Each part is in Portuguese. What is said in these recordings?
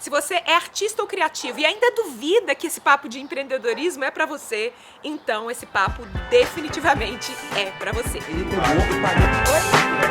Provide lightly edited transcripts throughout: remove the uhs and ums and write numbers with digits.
Se você é artista ou criativo e ainda duvida que esse papo de empreendedorismo é pra você, então esse papo definitivamente é pra você. Ele pegou e pagou.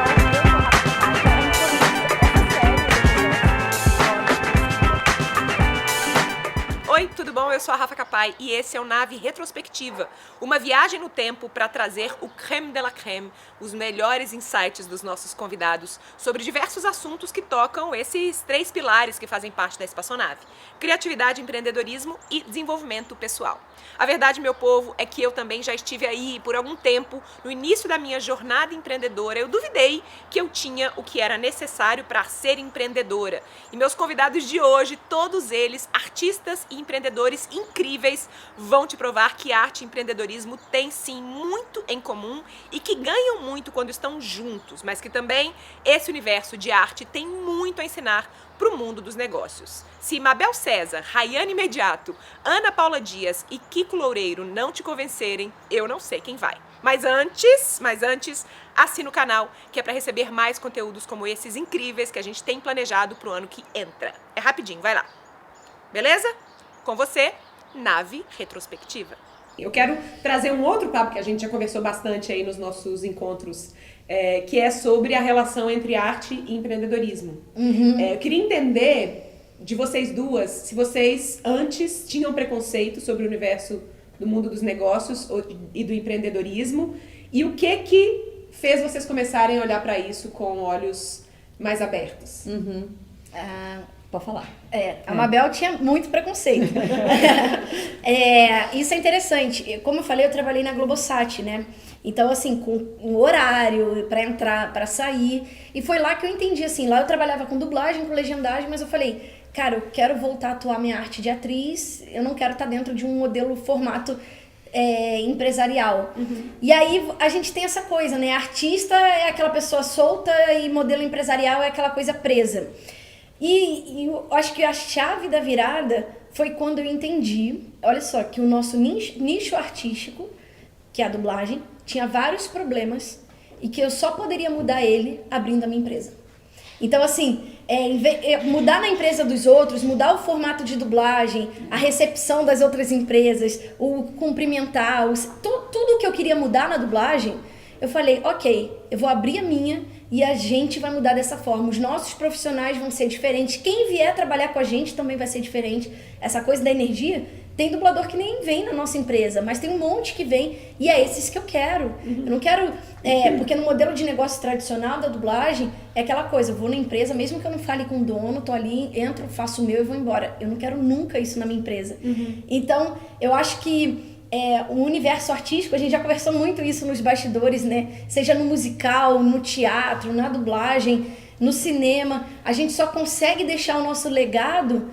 Oi, tudo bom? Eu sou a Rafa Capai e esse é o Nave Retrospectiva, uma viagem no tempo para trazer o crème de la crème, os melhores insights dos nossos convidados sobre diversos assuntos que tocam esses 3 pilares que fazem parte da espaçonave: criatividade, empreendedorismo e desenvolvimento pessoal. A verdade, meu povo, é que eu também já estive aí por algum tempo. No início da minha jornada empreendedora, eu duvidei que eu tinha o que era necessário para ser empreendedora. E meus convidados de hoje, todos eles artistas e empreendedores incríveis, vão te provar que arte e empreendedorismo têm sim muito em comum e que ganham muito quando estão juntos, mas que também esse universo de arte tem muito a ensinar para o mundo dos negócios. Se Mabel César, Rayane Imediato, Ana Paula Dias e Kiko Loureiro não te convencerem, eu não sei quem vai. Mas antes, assina o canal, que é para receber mais conteúdos como esses incríveis que a gente tem planejado para o ano que entra. É rapidinho, vai lá. Beleza? Com você, Nave Retrospectiva. Eu quero trazer um outro papo que a gente já conversou bastante aí nos nossos encontros, que é sobre a relação entre arte e empreendedorismo. Eu queria entender de vocês duas se vocês antes tinham preconceito sobre o universo do mundo dos negócios e do empreendedorismo e o que fez vocês começarem a olhar para isso com olhos mais abertos. Pode falar. A Mabel tinha muito preconceito. Isso é interessante. Como eu falei, eu trabalhei na Globosat, né? Então, assim, com um horário para entrar, para sair. E foi lá que eu entendi, assim, lá eu trabalhava com dublagem, com legendagem, mas eu falei, cara, eu quero voltar a atuar minha arte de atriz, eu não quero estar dentro de um modelo formato empresarial. E aí a gente tem essa coisa, né? Artista é aquela pessoa solta e modelo empresarial é aquela coisa presa. E eu acho que a chave da virada foi quando eu entendi, olha só, que o nosso nicho artístico, que é a dublagem, tinha vários problemas e que eu só poderia mudar ele abrindo a minha empresa. Então, assim, mudar na empresa dos outros, mudar o formato de dublagem, a recepção das outras empresas, o cumprimentar, tudo que eu queria mudar na dublagem, eu falei, ok, eu vou abrir a minha e a gente vai mudar dessa forma. Os nossos profissionais vão ser diferentes. Quem vier trabalhar com a gente também vai ser diferente. Essa coisa da energia, tem dublador que nem vem na nossa empresa, mas tem um monte que vem e é esses que eu quero. Eu não quero... porque no modelo de negócio tradicional da dublagem, é aquela coisa, eu vou na empresa, mesmo que eu não fale com o dono, tô ali, entro, faço o meu e vou embora. Eu não quero nunca isso na minha empresa. Então, eu acho que o universo artístico, a gente já conversou muito isso nos bastidores, né? Seja no musical, no teatro, na dublagem, no cinema. A gente só consegue deixar o nosso legado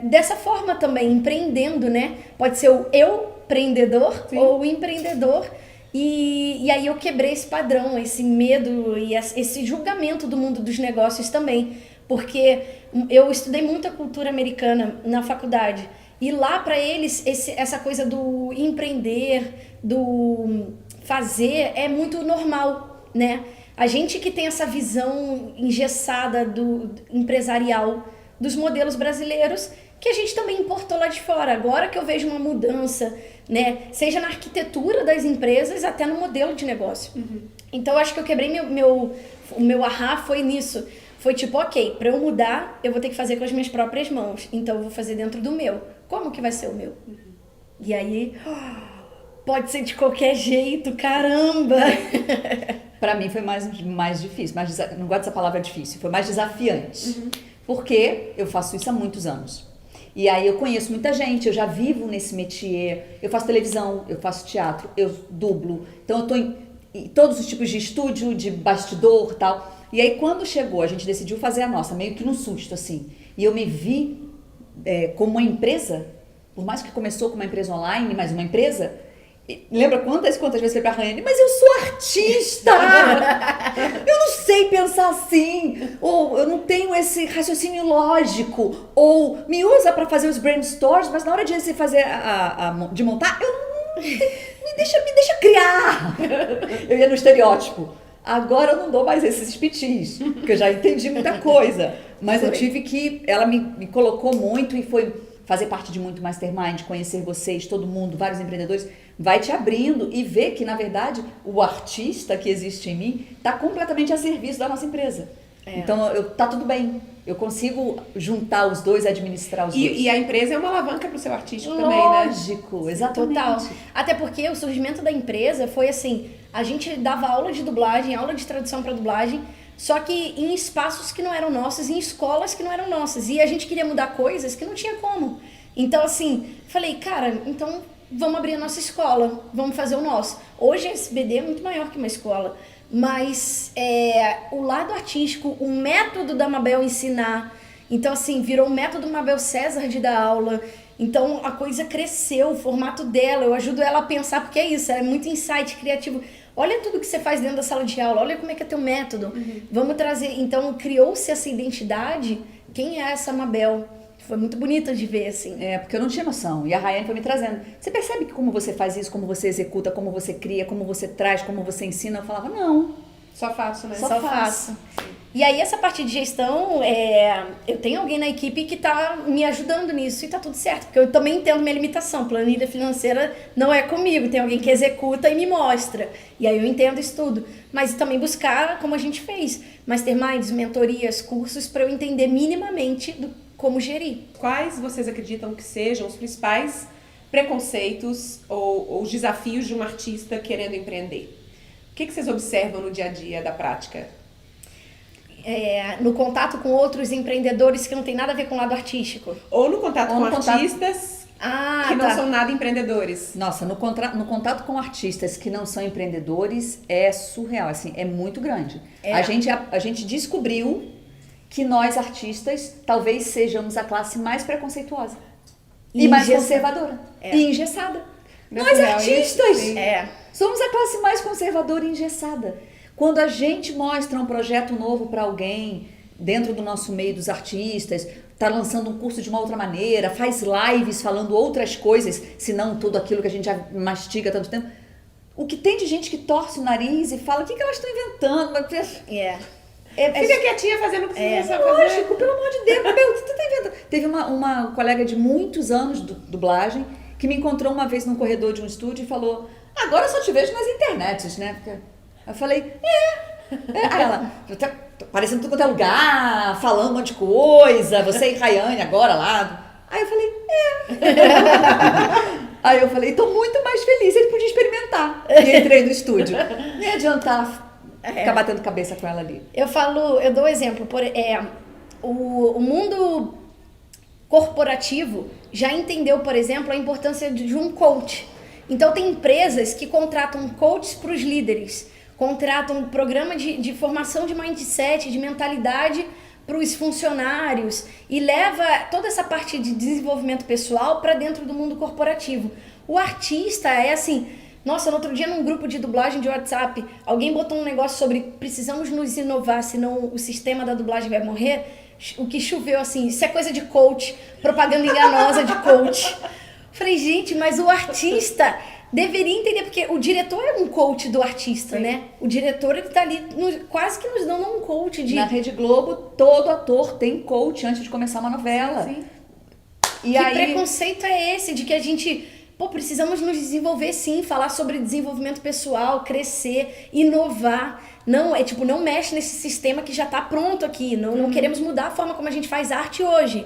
dessa forma também, empreendendo, né? Pode ser o eu-empreendedor ou o empreendedor. E aí eu quebrei esse padrão, esse medo e esse julgamento do mundo dos negócios também. Porque eu estudei muita cultura americana na faculdade. E lá para eles, essa coisa do empreender, do fazer, é muito normal, né? A gente que tem essa visão engessada do empresarial dos modelos brasileiros, que a gente também importou lá de fora. Agora que eu vejo uma mudança, né? Seja na arquitetura das empresas, até no modelo de negócio. Então, eu acho que eu quebrei o meu ahá foi nisso. Foi tipo, ok, para eu mudar, eu vou ter que fazer com as minhas próprias mãos. Então, eu vou fazer dentro do meu. Como que vai ser o meu? E aí, pode ser de qualquer jeito, caramba! Pra mim foi mais difícil, não gosto dessa palavra difícil, foi mais desafiante. Porque eu faço isso há muitos anos. E aí eu conheço muita gente, eu já vivo nesse métier, eu faço televisão, eu faço teatro, eu dublo. Então eu tô em todos os tipos de estúdio, de bastidor e tal. E aí quando chegou, a gente decidiu fazer a nossa, meio que num susto, assim. E eu me vi como uma empresa, por mais que começou como uma empresa online, mas uma empresa... Lembra quantas vezes eu falei pra Rayane, mas eu sou artista! Eu não sei pensar assim, ou eu não tenho esse raciocínio lógico, ou me usa pra fazer os brainstorms, mas na hora de você fazer de montar, eu não me deixa criar! Eu ia no estereótipo. Agora eu não dou mais esses pitis, porque eu já entendi muita coisa. Mas eu tive que... Ela me colocou muito e foi fazer parte de muito mastermind, conhecer vocês, todo mundo, vários empreendedores, vai te abrindo e ver que, na verdade, o artista que existe em mim está completamente a serviço da nossa empresa. Então, tá tudo bem. Eu consigo juntar os dois, administrar os dois. E a empresa é uma alavanca pro seu artístico também, né? Lógico, exatamente. Total. Até porque o surgimento da empresa foi assim, a gente dava aula de dublagem, aula de tradução para dublagem, só que em espaços que não eram nossos, em escolas que não eram nossas. E a gente queria mudar coisas que não tinha como. Então, assim, falei, cara, então vamos abrir a nossa escola, vamos fazer o nosso. Hoje a SBD é muito maior que uma escola. Mas o lado artístico, o método da Mabel ensinar, então assim, virou o método Mabel César de dar aula, então a coisa cresceu, o formato dela, eu ajudo ela a pensar, porque é isso, ela é muito insight criativo, olha tudo que você faz dentro da sala de aula, olha como é que é teu método, vamos trazer, então criou-se essa identidade, quem é essa Mabel? Foi muito bonita de ver, assim. Porque eu não tinha noção. E a Rayane foi me trazendo. Você percebe que como você faz isso, como você executa, como você cria, como você traz, como você ensina? Eu falava, não. Só faço, né? Só faço. E aí, essa parte de gestão, eu tenho alguém na equipe que tá me ajudando nisso e tá tudo certo. Porque eu também entendo minha limitação. Planilha financeira não é comigo. Tem alguém que executa e me mostra. E aí eu entendo isso tudo. Mas também buscar, como a gente fez, masterminds, mentorias, cursos, para eu entender minimamente como gerir. Quais vocês acreditam que sejam os principais preconceitos ou os desafios de um artista querendo empreender? O que vocês observam no dia a dia da prática? No contato com outros empreendedores que não tem nada a ver com o lado artístico. Ou no contato com artistas que não são nada empreendedores. Nossa, no contato com artistas que não são empreendedores é surreal, assim, é muito grande. A gente descobriu que nós, artistas, talvez sejamos a classe mais preconceituosa. E mais conservadora. E engessada. Nós, artistas, somos a classe mais conservadora e engessada. Quando a gente mostra um projeto novo para alguém, dentro do nosso meio dos artistas, tá lançando um curso de uma outra maneira, faz lives falando outras coisas, se não tudo aquilo que a gente já mastiga há tanto tempo. O que tem de gente que torce o nariz e fala, o que elas estão inventando? Fica quietinha fazendo o que você sabe fazer. Lógico, pelo amor de Deus, meu, tu tá inventando. Teve uma colega de muitos anos de dublagem que me encontrou uma vez num corredor de um estúdio e falou, agora eu só te vejo nas internets, né? Eu falei, Aí ela, tá aparecendo tudo quanto é lugar, falando um monte de coisa, você e Rayane agora lá. Aí eu falei, Aí eu falei, tô muito mais feliz, ele podia experimentar. E entrei no estúdio. Nem ia adiantar ficar batendo cabeça com ela ali. Eu dou um exemplo. O mundo corporativo já entendeu, por exemplo, a importância de um coach. Então tem empresas que contratam coaches para os líderes, contratam um programa de formação de mindset, de mentalidade para os funcionários e leva toda essa parte de desenvolvimento pessoal para dentro do mundo corporativo. O artista é assim, nossa, no outro dia num grupo de dublagem de WhatsApp, alguém botou um negócio sobre precisamos nos inovar, senão o sistema da dublagem vai morrer. O que choveu assim, isso é coisa de coach, propaganda enganosa de coach. Falei, gente, mas o artista deveria entender, porque o diretor é um coach do artista, né? O diretor, ele tá ali quase que nos dando um coach de... Na Rede Globo, todo ator tem coach antes de começar uma novela. Sim. E que preconceito é esse de que a gente... precisamos nos desenvolver sim, falar sobre desenvolvimento pessoal, crescer, inovar. Não, não mexe nesse sistema que já tá pronto aqui. Não queremos mudar a forma como a gente faz arte hoje.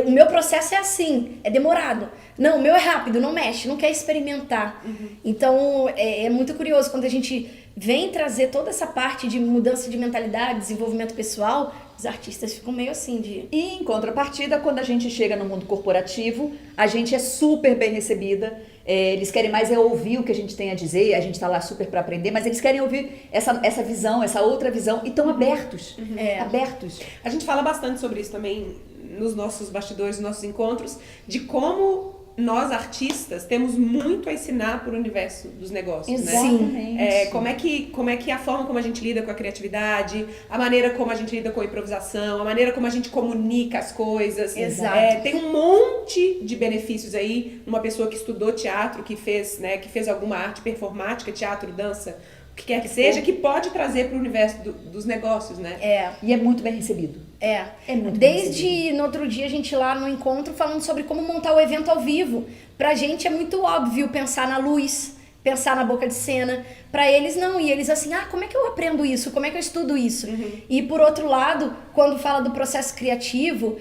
O meu processo é assim, é demorado. Não, o meu é rápido, não mexe, não quer experimentar. Então, é muito curioso quando a gente vem trazer toda essa parte de mudança de mentalidade, desenvolvimento pessoal, os artistas ficam meio assim de... E em contrapartida, quando a gente chega no mundo corporativo, a gente é super bem recebida. Eles querem mais ouvir o que a gente tem a dizer, a gente tá lá super para aprender, mas eles querem ouvir essa visão, essa outra visão, e estão abertos. Abertos. A gente fala bastante sobre isso também nos nossos bastidores, nos nossos encontros, de como nós artistas temos muito a ensinar para o universo dos negócios, Exatamente. né? Como é que a forma como a gente lida com a criatividade, a maneira como a gente lida com a improvisação, a maneira como a gente comunica as coisas. Exato. Tem um monte de benefícios aí, uma pessoa que estudou teatro, que fez alguma arte performática, teatro, dança, o que quer que seja, que pode trazer para o universo dos negócios, né? E é muito bem recebido. É muito bem recebido. Desde no outro dia a gente lá no encontro falando sobre como montar o evento ao vivo. Pra gente é muito óbvio pensar na luz, pensar na boca de cena. Pra eles não, e eles assim, como é que eu aprendo isso? Como é que eu estudo isso? E por outro lado, quando fala do processo criativo,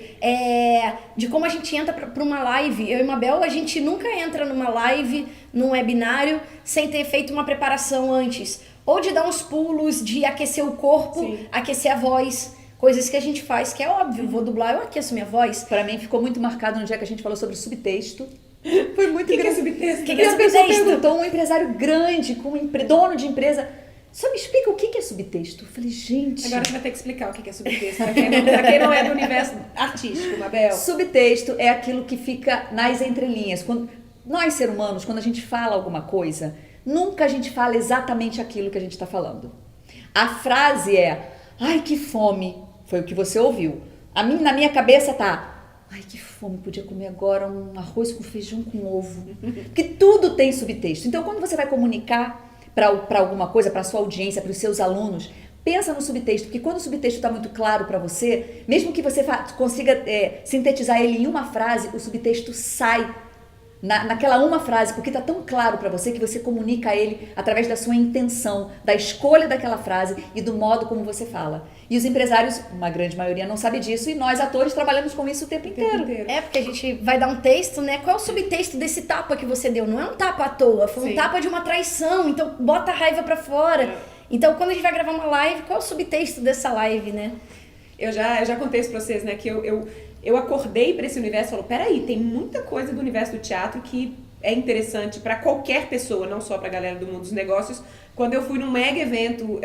de como a gente entra pra uma live. Eu e Mabel, a gente nunca entra numa live, num webinário, sem ter feito uma preparação antes. Ou de dar uns pulos, de aquecer o corpo, aquecer a voz. Coisas que a gente faz, que é óbvio, vou dublar, eu aqueço minha voz. Pra mim ficou muito marcado no dia que a gente falou sobre subtexto. Foi muito O que é subtexto? E a pessoa perguntou, um empresário grande, dono de empresa, só me explica o que é subtexto. Eu falei, gente... Agora você vai ter que explicar o que é subtexto, pra quem não é do universo artístico, Mabel. Subtexto é aquilo que fica nas entrelinhas. Quando nós, seres humanos, quando a gente fala alguma coisa, nunca a gente fala exatamente aquilo que a gente está falando. A frase é, ai, que fome. Foi o que você ouviu. Na minha cabeça tá, ai, que fome, podia comer agora um arroz com feijão com ovo. Porque tudo tem subtexto. Então, quando você vai comunicar para alguma coisa, para sua audiência, para os seus alunos, pensa no subtexto. Porque quando o subtexto está muito claro para você, mesmo que você consiga sintetizar ele em uma frase, o subtexto sai naquela uma frase, porque está tão claro para você que você comunica a ele através da sua intenção, da escolha daquela frase e do modo como você fala. E os empresários, uma grande maioria, não sabe disso, e nós, atores, trabalhamos com isso o tempo inteiro. Porque a gente vai dar um texto, né? Qual é o subtexto desse tapa que você deu? Não é um tapa à toa, foi um tapa de uma traição, então bota a raiva pra fora. Então, quando a gente vai gravar uma live, qual é o subtexto dessa live, né? Eu já contei isso pra vocês, né? Que eu acordei para esse universo e falei, peraí, tem muita coisa do universo do teatro que é interessante para qualquer pessoa, não só para a galera do mundo dos negócios. Quando eu fui num mega evento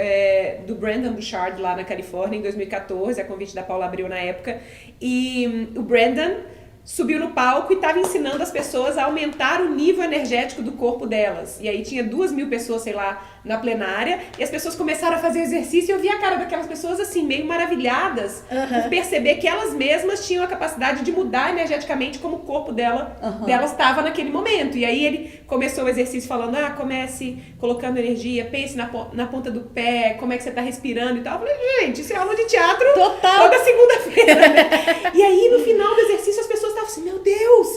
do Brandon Bouchard lá na Califórnia em 2014, a convite da Paula Abreu na época, e o Brandon subiu no palco e estava ensinando as pessoas a aumentar o nível energético do corpo delas. E aí tinha 2.000 pessoas, sei lá, na plenária, e as pessoas começaram a fazer exercício e eu vi a cara daquelas pessoas assim, meio maravilhadas, por perceber que elas mesmas tinham a capacidade de mudar energeticamente como o corpo delas estava naquele momento. E aí ele começou o exercício falando, comece colocando energia, pense na ponta do pé, como é que você está respirando e tal. Eu falei, gente, isso é aula de teatro toda segunda-feira, né? E aí no final do exercício as pessoas estavam assim, meu Deus,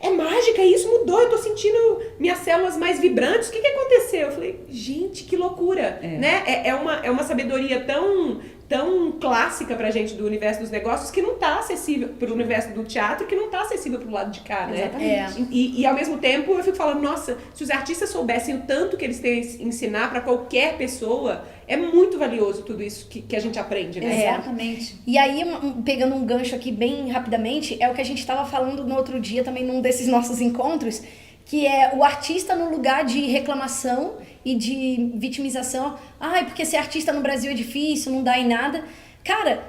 é mágica, isso mudou, eu tô sentindo minhas células mais vibrantes, o que aconteceu? Eu falei, gente, que loucura, né? É uma sabedoria tão clássica pra gente do universo dos negócios que não tá acessível pro universo do teatro, que não tá acessível pro lado de cá, né? Exatamente. E ao mesmo tempo eu fico falando, nossa, se os artistas soubessem o tanto que eles têm a ensinar pra qualquer pessoa, é muito valioso tudo isso que a gente aprende, né? Exatamente. E aí, pegando um gancho aqui bem rapidamente, é o que a gente estava falando no outro dia também num desses nossos encontros, que é o artista no lugar de reclamação e de vitimização. Porque ser artista no Brasil é difícil, não dá em nada. Cara,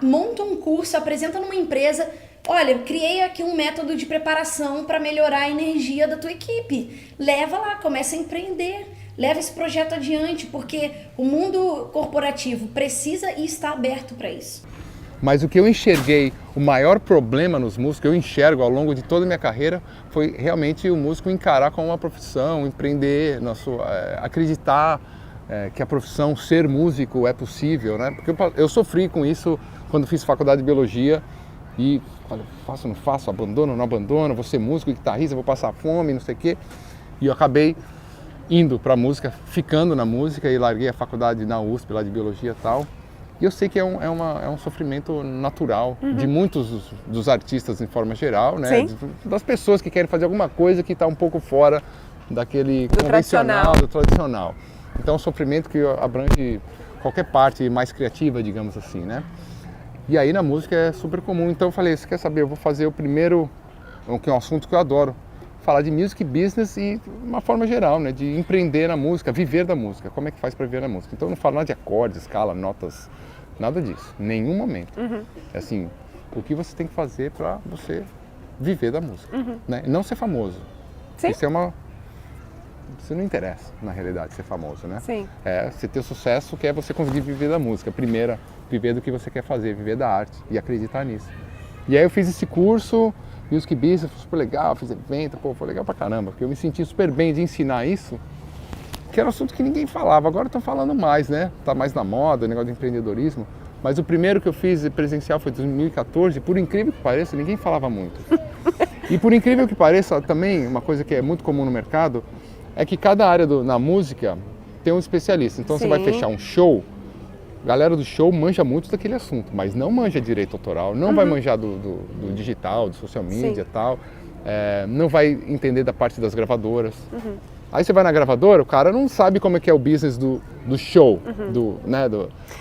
monta um curso, apresenta numa empresa. Olha, criei aqui um método de preparação para melhorar a energia da tua equipe. Leva lá, começa a empreender. Leva esse projeto adiante, porque o mundo corporativo precisa e está aberto para isso. Mas o que eu enxerguei, o maior problema nos músicos, que eu enxergo ao longo de toda a minha carreira, foi realmente o músico encarar como uma profissão, empreender, acreditar que a profissão ser músico é possível, né? Porque eu sofri com isso quando fiz faculdade de biologia e falei, faço, não faço, abandono, não abandono, vou ser músico, guitarrista, vou passar fome, não sei o quê. E eu acabei indo para a música, ficando na música e larguei a faculdade na USP lá de biologia e tal. E eu sei que é um sofrimento natural de muitos dos artistas em forma geral, né? Das pessoas que querem fazer alguma coisa que está um pouco fora daquele convencional, do tradicional. Então é um sofrimento que abrange qualquer parte mais criativa, digamos assim, né? E aí na música é super comum. Então eu falei, você quer saber, eu vou fazer o primeiro, que é um assunto que eu adoro, falar de music business e de uma forma geral, né? De empreender na música, viver da música. Como é que faz para viver na música? Então eu não falo nada de acordes, escala, notas, nada disso. Em nenhum momento. É assim, o que você tem que fazer para você viver da música, né? E não ser famoso. Isso é isso não interessa, na realidade, ser famoso, né? Você ter sucesso, que é você conseguir viver da música. Primeiro, viver do que você quer fazer, viver da arte e acreditar nisso. E aí eu fiz esse curso, Music Business, foi super legal, fiz evento, foi legal pra caramba, porque eu me senti super bem de ensinar isso, que era um assunto que ninguém falava. Agora estão falando mais, né? Tá mais na moda, negócio de empreendedorismo. Mas o primeiro que eu fiz presencial foi em 2014, por incrível que pareça, ninguém falava muito. E por incrível que pareça, também, uma coisa que é muito comum no mercado, é que cada área na música tem um especialista. Então você vai fechar um show, a galera do show manja muito daquele assunto, mas não manja direito autoral, não vai manjar do digital, do social media e tal, não vai entender da parte das gravadoras. Aí você vai na gravadora, o cara não sabe como é que é o business do show,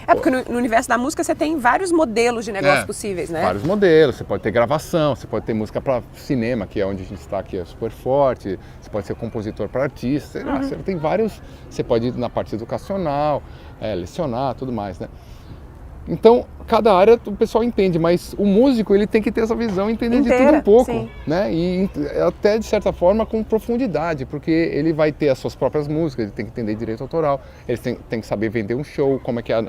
porque no universo da música você tem vários modelos de negócios possíveis, né? Vários modelos, você pode ter gravação, você pode ter música para cinema, que é onde a gente está aqui, é super forte, você pode ser compositor para artista, sei lá, você tem vários, você pode ir na parte educacional, lecionar, tudo mais, né? Então, cada área o pessoal entende, mas o músico ele tem que ter essa visão, entender de tudo um pouco, né? E até de certa forma com profundidade, porque ele vai ter as suas próprias músicas, ele tem que entender direito autoral, ele tem que saber vender um show, como é que é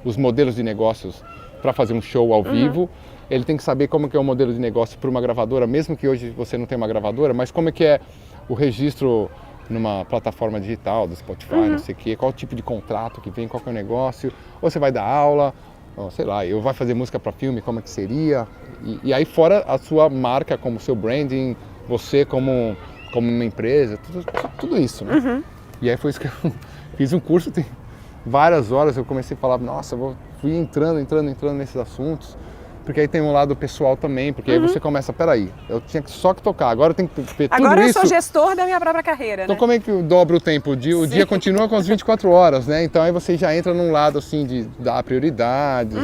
os modelos de negócios para fazer um show ao vivo, ele tem que saber como é que é o modelo de negócio para uma gravadora, mesmo que hoje você não tenha uma gravadora, mas como é que é o registro numa plataforma digital, do Spotify, não sei o quê, qual o tipo de contrato que vem, qual que é o negócio, ou você vai dar aula, sei lá, eu vou fazer música para filme, como é que seria? E aí fora a sua marca, como seu branding, você como uma empresa, tudo isso, né? E aí foi isso que eu fiz um curso, tem várias horas, eu comecei a falar, nossa, fui entrando nesses assuntos, porque aí tem um lado pessoal também, porque aí você começa, peraí, eu tinha só que tocar, agora eu tenho que ver tudo isso. Agora eu sou gestor da minha própria carreira, então né? como é que eu dobro o tempo? O dia continua com as 24 horas, né? Então aí você já entra num lado assim de dar prioridade,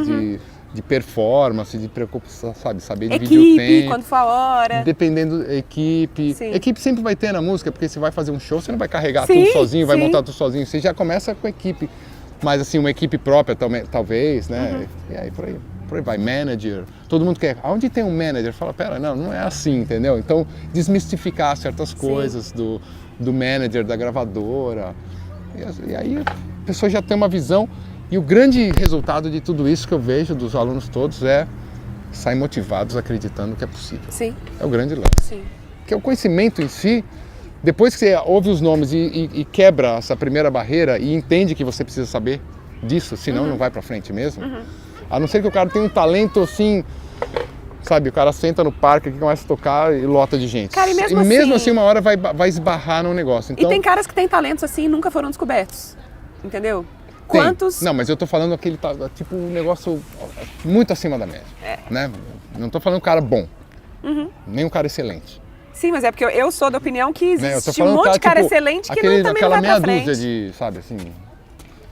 de performance, de preocupação, saber dividir o tempo. Equipe, quando for a hora. Dependendo da equipe. Sim. Equipe sempre vai ter na música, porque você vai fazer um show, você não vai carregar tudo sozinho, vai montar tudo sozinho, você já começa com a equipe. Mas assim, uma equipe própria talvez, né? E aí por aí vai, manager, todo mundo quer, aonde tem um manager? Fala, pera, não é assim, entendeu? Então, desmistificar certas coisas do manager, da gravadora, e aí a pessoa já tem uma visão, e o grande resultado de tudo isso que eu vejo dos alunos todos é sair motivados acreditando que é possível. Sim. É o grande lance. Sim. Que é o conhecimento em si, depois que você ouve os nomes e quebra essa primeira barreira e entende que você precisa saber disso, senão não vai pra frente mesmo. A não ser que o cara tenha um talento assim, sabe, o cara senta no parque que começa a tocar e lota de gente. Cara, e mesmo assim uma hora vai esbarrar no negócio. Então, e tem caras que têm talentos assim e nunca foram descobertos, entendeu? tem. Quantos? Não, mas eu tô falando aquele tipo um negócio muito acima da média, né? Não tô falando um cara bom, nem um cara excelente. Sim, mas é porque eu sou da opinião que Né? Eu tô existe um falando monte de cara tipo, excelente que também não aquela vai pra meia frente. dúzia de, sabe, assim...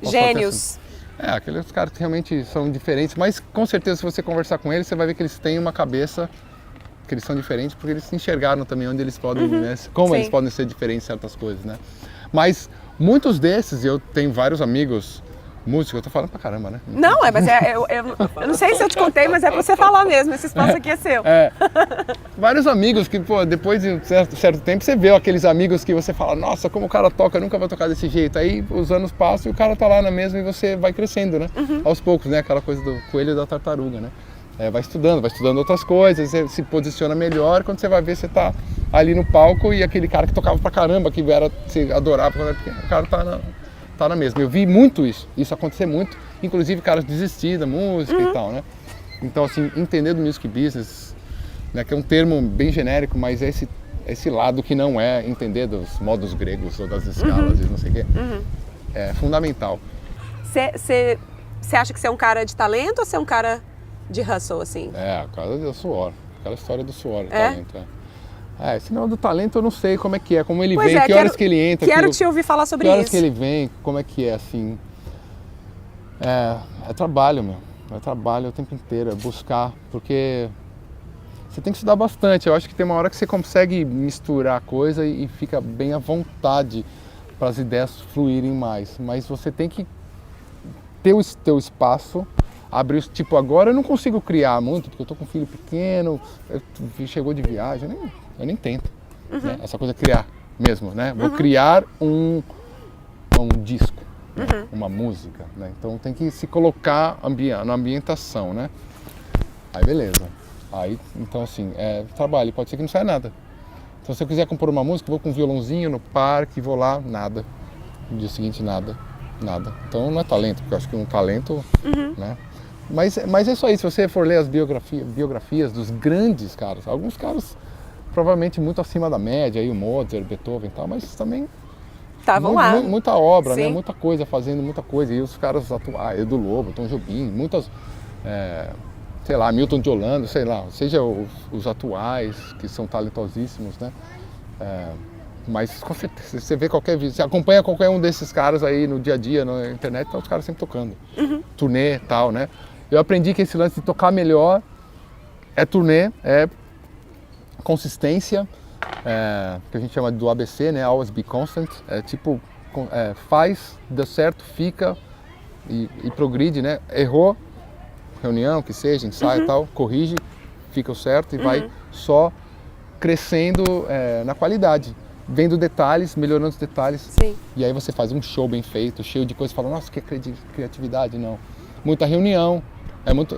Gênios. Aqueles caras que realmente são diferentes, mas com certeza se você conversar com eles, você vai ver que eles têm uma cabeça, que eles são diferentes, porque eles se enxergaram também onde eles podem, né, como eles podem ser diferentes em certas coisas, né? Mas muitos desses, eu tenho vários amigos músicos, eu tô falando pra caramba, né? Não, mas eu não sei se eu te contei, mas é pra você falar mesmo, esse espaço aqui é seu. Vários amigos que, pô, depois de um certo tempo, você vê aqueles amigos que você fala, nossa, como o cara toca, eu nunca vou tocar desse jeito. Aí os anos passam e o cara tá lá na mesma e você vai crescendo, né? Aos poucos, né? Aquela coisa do coelho e da tartaruga, né? Vai estudando outras coisas, você se posiciona melhor, quando você vai ver, você tá ali no palco e aquele cara que tocava pra caramba, que você adorava quando era pequeno, o cara tá na mesma. Eu vi muito isso acontecer muito, inclusive caras desistir da música e tal, né? Então, assim, entender do music business, né, que é um termo bem genérico, mas é esse lado que não é entender dos modos gregos ou das escalas e não sei o quê, é fundamental. Você acha que você é um cara de talento ou você é um cara de hustle, assim? A causa do suor, aquela história do suor, do talento, esse negócio do talento eu não sei como é que é, como ele vem, que horas que ele entra. Quero te ouvir falar sobre isso. Que horas que ele vem, como é que é, assim. É trabalho, meu. É trabalho o tempo inteiro, é buscar, porque você tem que estudar bastante. Eu acho que tem uma hora que você consegue misturar a coisa e fica bem à vontade para as ideias fluírem mais. Mas você tem que ter o teu espaço, abrir, tipo, agora eu não consigo criar muito, porque eu tô com um filho pequeno, chegou de viagem, eu nem tento, né? Essa coisa de criar mesmo, né? Vou criar um disco, né? Uma música, né? Então tem que se colocar na ambientação, né? Aí beleza. Aí, então assim, trabalho, pode ser que não saia nada. Então se eu quiser compor uma música, vou com um violãozinho no parque, vou lá, nada. no dia seguinte nada. Então não é talento, porque eu acho que um talento, né? Mas é só isso, se você for ler as biografias dos grandes caras, alguns caras provavelmente muito acima da média, aí o Mozart, Beethoven e tal, mas também Estavam lá. muita obra, né? Sim. Muita coisa, fazendo muita coisa. E os caras atuais, Edu Lobo, Tom Jobim, muitas, sei lá, Milton de Holanda, sei lá, seja os atuais, que são talentosíssimos, né? Mas com certeza, você vê qualquer vídeo, você acompanha qualquer um desses caras aí no dia a dia, na internet, tá os caras sempre tocando. Turnê e tal, né? Eu aprendi que esse lance de tocar melhor é turnê, é consistência, que a gente chama do ABC, né? Always be constant. É tipo, faz, deu certo, fica e progride, né? Errou, reunião, que seja, ensaio e tal, corrige, fica o certo e vai só crescendo na qualidade. Vendo detalhes, melhorando os detalhes. Sim. E aí você faz um show bem feito, cheio de coisas, fala, nossa, que criatividade, não. Muita reunião.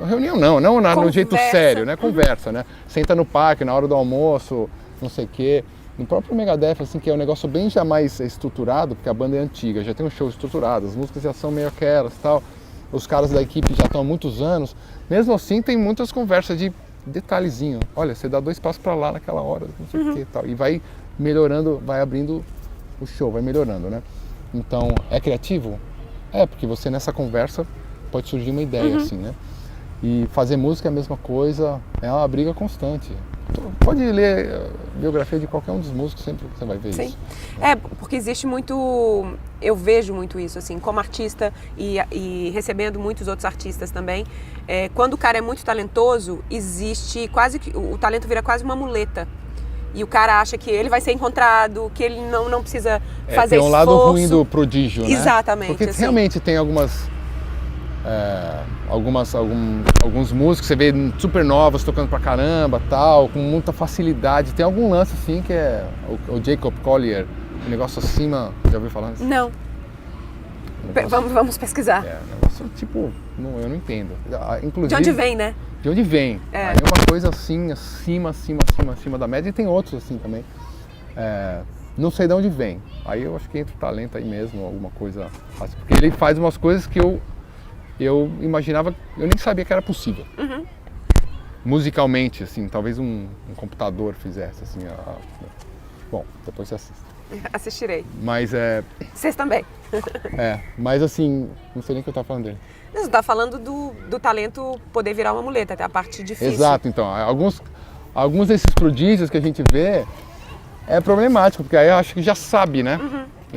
Reunião não no jeito sério, né? Conversa, né? Senta no parque na hora do almoço, não sei o quê. No próprio Megadeth, assim, que é um negócio bem já mais estruturado, porque a banda é antiga, já tem um show estruturado, as músicas já são meio aquelas e tal. Os caras da equipe já estão há muitos anos. Mesmo assim, tem muitas conversas de detalhezinho. Olha, você dá 2 passos para lá naquela hora, não sei o quê e tal. E vai melhorando, vai abrindo o show, vai melhorando, né? Então, é criativo? Porque você nessa conversa pode surgir uma ideia, assim, né? E fazer música é a mesma coisa, é uma briga constante. Pode ler a biografia de qualquer um dos músicos, sempre você vai ver isso. Porque existe muito, eu vejo muito isso, assim, como artista e recebendo muitos outros artistas também. Quando o cara é muito talentoso, existe quase que, o talento vira quase uma muleta. E o cara acha que ele vai ser encontrado, que ele não precisa fazer esforço. Tem um lado ruim do prodígio, né? Exatamente. Porque assim, realmente tem alguns músicos, você vê super novos tocando pra caramba, tal, com muita facilidade. Tem algum lance assim que é o Jacob Collier, um negócio acima, já ouviu falar? Não. Vamos pesquisar. Um negócio tipo, eu não entendo. Inclusive, de onde vem, né? De onde vem. Aí é uma coisa assim, acima da média, e tem outros assim também. Não sei de onde vem. Aí eu acho que entra o talento aí mesmo, alguma coisa assim, porque ele faz umas coisas que eu imaginava, eu nem sabia que era possível. Musicalmente, assim, talvez um computador fizesse, assim. Bom, depois você assiste. Assistirei. Mas Vocês também. mas assim, não sei nem o que eu estava falando dele. Você está falando do talento poder virar uma muleta, até a parte difícil. Exato, então. Alguns desses prodígios que a gente vê é problemático, porque aí eu acho que já sabe, né?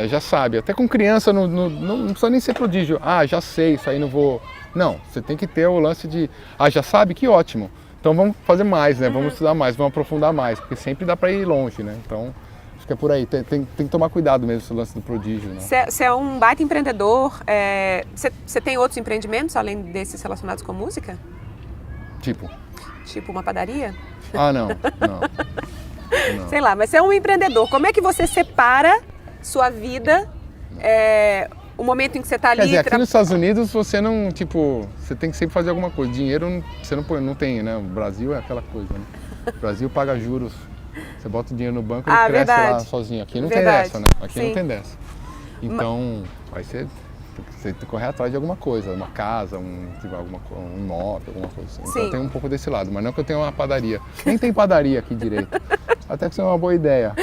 Já sabe. Até com criança não precisa nem ser prodígio. Já sei, isso aí não vou... Não, você tem que ter o lance de... já sabe? Que ótimo. Então vamos fazer mais, né? Vamos estudar mais, vamos aprofundar mais, porque sempre dá para ir longe, né? Então, acho que é por aí. Tem que tomar cuidado mesmo esse lance do prodígio, né? Você é um baita empreendedor. Você tem outros empreendimentos, além desses relacionados com música? Tipo uma padaria? Não. Sei lá, mas você é um empreendedor. Como é que você separa sua vida, o momento em que você está ali... Quer dizer, aqui nos Estados Unidos você não, você tem que sempre fazer alguma coisa. Dinheiro você não tem, né? O Brasil é aquela coisa, né? O Brasil paga juros. Você bota o dinheiro no banco e ele cresce lá sozinho. Aqui não tem dessa, né? Aqui não tem dessa. Então, aí você tem que correr atrás de alguma coisa, uma casa, um imóvel, alguma coisa assim. Então tem um pouco desse lado, mas não que eu tenha uma padaria. Nem tem padaria aqui direito. Até que isso é uma boa ideia.